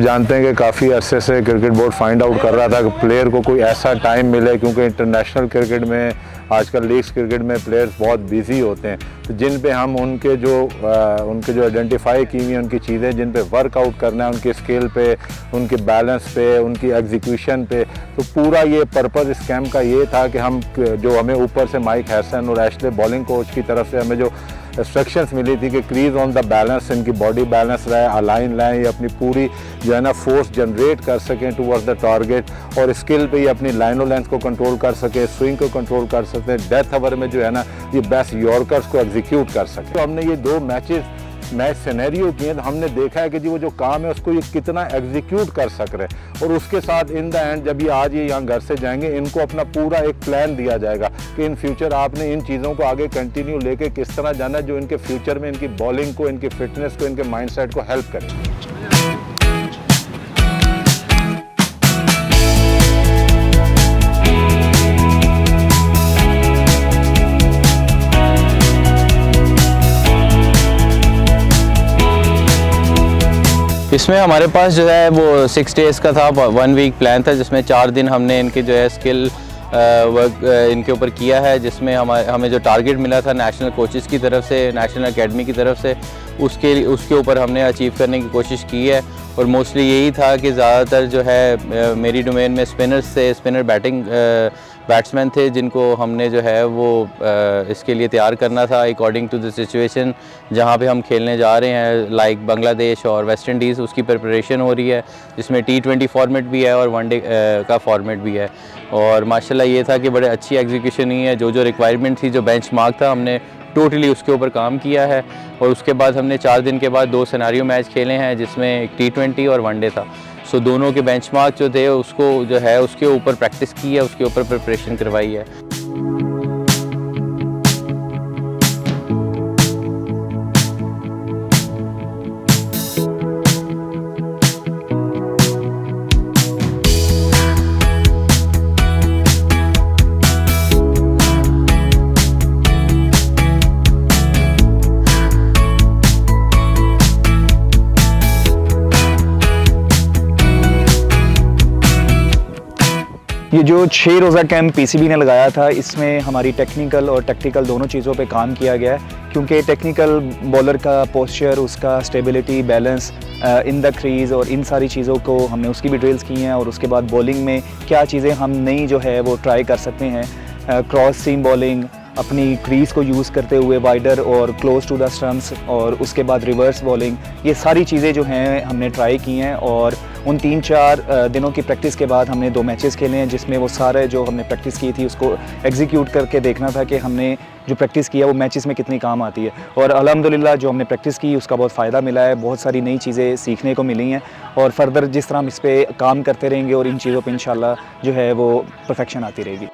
जानते हैं कि काफ़ी अरसे से क्रिकेट बोर्ड फाइंड आउट कर रहा था कि प्लेयर को कोई ऐसा टाइम मिले, क्योंकि इंटरनेशनल क्रिकेट में आजकल लीग्स क्रिकेट में प्लेयर्स बहुत बिजी होते हैं, तो जिन पे हम उनके जो आइडेंटिफाई की हुई उनकी चीज़ें जिन पे वर्कआउट करना है, उनके स्किल पे, उनके बैलेंस पे, उनकी एग्जीक्यूशन पे, तो पूरा ये पर्पज़ इस कैम्प का ये था कि हम जो हमें ऊपर से माइक हैसन और एशले बॉलिंग कोच की तरफ से हमें जो इंस्ट्रक्शंस मिली थी कि क्रीज ऑन द बैलेंस, इनकी बॉडी बैलेंस रहे, अलाइन लाएँ, ये अपनी पूरी जो है ना फोर्स जनरेट कर सकें टूवर्ड्स द टारगेट, और स्किल पे ये अपनी लाइनो लेंथ को कंट्रोल कर सके, स्विंग को कंट्रोल कर सकते हैं, डेथ ओवर में जो है ना ये बेस्ट यॉर्कर्स को एग्जीक्यूट कर सके। तो हमने ये 2 मैच सिनेरियो किए, तो हमने देखा है कि जी वो जो काम है उसको ये कितना एग्जीक्यूट कर सक रहे हैं, और उसके साथ इन द एंड जब ये आज ये यहाँ घर से जाएंगे, इनको अपना पूरा एक प्लान दिया जाएगा कि इन फ्यूचर आपने इन चीज़ों को आगे कंटिन्यू लेके किस तरह जाना है जो इनके फ्यूचर में इनकी बॉलिंग को, इनकी फिटनेस को, इनके माइंडसेट को हेल्प करे। इसमें हमारे पास जो है वो 6 डेज़ का था, 1 वीक प्लान था, जिसमें 4 दिन हमने इनके जो है स्किल वर्क इनके ऊपर किया है, जिसमें हमें जो टारगेट मिला था नेशनल कोचेज़ की तरफ से, नेशनल एकेडमी की तरफ से, उसके ऊपर हमने अचीव करने की कोशिश की है। और मोस्टली यही था कि ज़्यादातर जो है मेरी डोमेन में स्पिनर बैट्समैन थे, जिनको हमने जो है वो इसके लिए तैयार करना था अकॉर्डिंग टू द सिचुएशन जहाँ पे हम खेलने जा रहे हैं, लाइक बांग्लादेश और वेस्ट इंडीज़। उसकी प्रिपरेशन हो रही है, जिसमें T20 फॉर्मेट भी है और वनडे का फॉर्मेट भी है। और माशाल्लाह ये था कि बड़े अच्छी एग्जीक्यूशन हुई है, जो रिक्वायरमेंट थी, जो बेंच मार्क था, हमने टोटली उसके ऊपर काम किया है। और उसके बाद हमने 4 दिन के बाद 2 सिनेरियो मैच खेले हैं, जिसमें एक T20 और वनडे था। सो दोनों के बेंचमार्क जो थे उसको जो है उसके ऊपर प्रैक्टिस की है, उसके ऊपर प्रिपरेशन करवाई है। ये जो 6 रोज़ा कैंप पीसीबी ने लगाया था, इसमें हमारी टेक्निकल और टैक्टिकल दोनों चीज़ों पे काम किया गया है, क्योंकि टेक्निकल बॉलर का पोस्चर, उसका stability, balance in the crease और इन सारी चीज़ों को हमने उसकी भी ड्रिल्स की हैं। और उसके बाद बॉलिंग में क्या चीज़ें हम नई जो है वो ट्राई कर सकते हैं, क्रॉस सीम बॉलिंग, अपनी क्रीज़ को यूज़ करते हुए वाइडर और क्लोज टू द स्टंप्स, और उसके बाद रिवर्स बॉलिंग, ये सारी चीज़ें जो हैं हमने ट्राई की हैं। और उन 3-4 दिनों की प्रैक्टिस के बाद हमने 2 मैचेस खेले हैं, जिसमें वो सारे जो हमने प्रैक्टिस की थी उसको एग्जीक्यूट करके देखना था कि हमने जो प्रैक्टिस किया वो मैचेस में कितनी काम आती है। और अल्हम्दुलिल्लाह जो हमने प्रैक्टिस की उसका बहुत फ़ायदा मिला है, बहुत सारी नई चीज़ें सीखने को मिली हैं। और फर्दर जिस तरह हम इस पर काम करते रहेंगे और इन चीज़ों पर इंशाल्लाह जो है वो परफेक्शन आती रहेगी।